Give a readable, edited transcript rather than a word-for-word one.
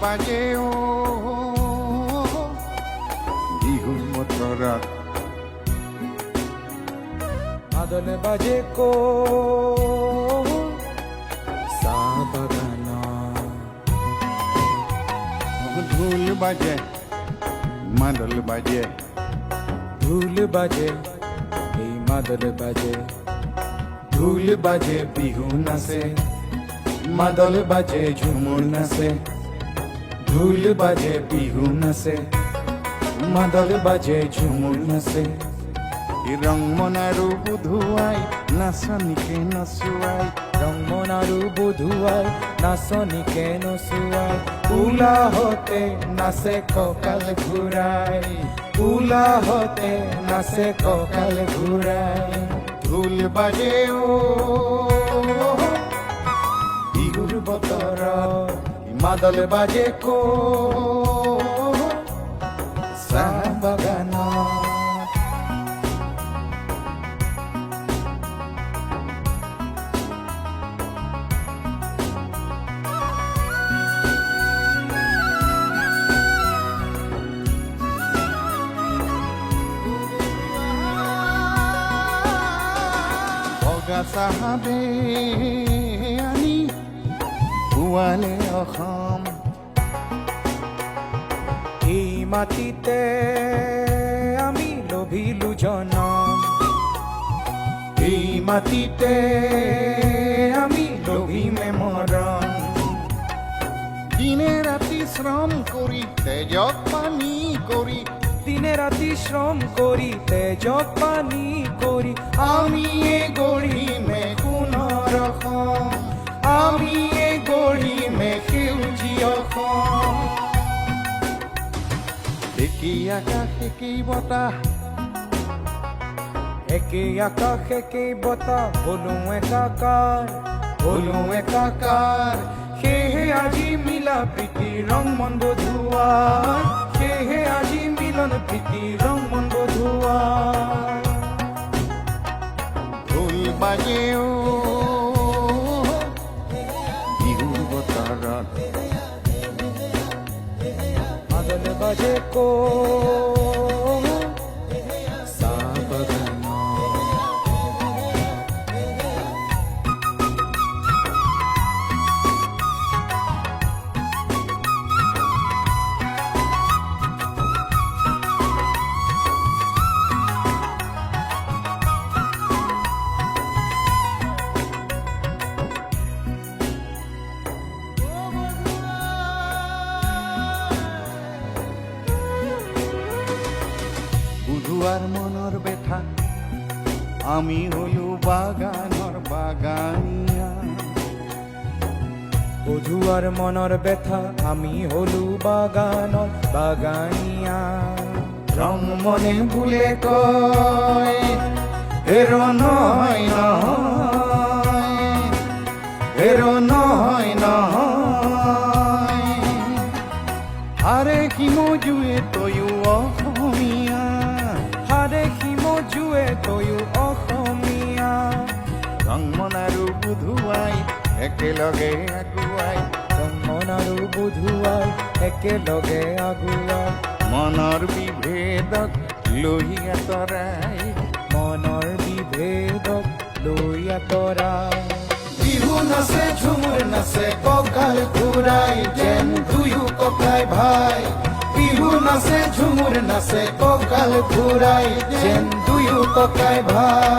বাজে ও বিহুৰ বতৰত মাদল বাজে কো চাহ বাগানত ঢোল বাজে মাদল বাজে ঢোল বাজে এই মাদল বাজে ঢোল বাজে বিহু নাচে মাদল বাজে ঝুমুৰ নাচে ঢোল বাজে বিহু নাচে মাদল বাজে ঝুমুৰ নাচে ৰংমন আৰু বুধুৱাই নাচনীকে নচুৱাই ৰংমন আৰু বুধুৱাই নাচনীকে নচুৱাই উলাহতে নাচে কঁকাল ঘূৰাই উলাহতে নাচে কঁকাল ঘূৰাই ঢোল বাজে ও বিহুৰ বতৰত মাদল বাজে কো চাহ বাগানত বগা চাহাবে আনি পুৱালে অসম এই মাটিতে আমি লভিলো জনম এই মাটিতে আমি লভিমে মৰণ দিনে ৰাতি শ্ৰম কৰি তেজত পানী কৰি দিনে ৰাতি শ্ৰম কৰি তেজত পানী কৰি আমি গঢ়িমে সোণৰ অসম আমি গঢ়িমে সেউজীয়া অসম একেই আকাশ একেই বতাহ একেই আকাশ একেই বতাহ হলো একাকাৰ সেয়েহে আজি মিলা প্ৰীতি ৰং মন বধুৱাই সেয়েহে আজি মিলন প্ৰীতি ৰং মন বধুৱাই ঢোল বাজে ও বিহুৰ বতৰত মাদল বাজে কো চাহ বাগানত বুধুৱাৰ মনৰ বেথা আমি হলো বাগানৰ বাগানীয়া বধুৱাৰ মনৰ ব্যথা আমি হলো বাগানৰ বাগানীয়া ৰং মনে বোলে কয় হেৰ নহয় নহয় হেৰ নহয় নহয় হাৰে সিমজুৱে তয়ো অসমীয়া হাৰে সিমজুৱে তয়ো অসমীয়া ৰংমন আৰু বুধুৱাই একেলগে আগুৱাই ৰংমন আৰু বুধুৱাই একেলগে আগুৱাই মনৰ বিভেদক লৈ আঁতৰাই মনৰ বিভেদক লৈ আঁতৰাই বিহু নাচে ঝুমুৰ নাচে কঁকাল ঘূৰাই যেন দুয়ো ককাই ভাই বিহু নাচে ঝুমুৰ নাচে কঁকাল ঘূৰাই যেন দুয়ো ককাই ভাই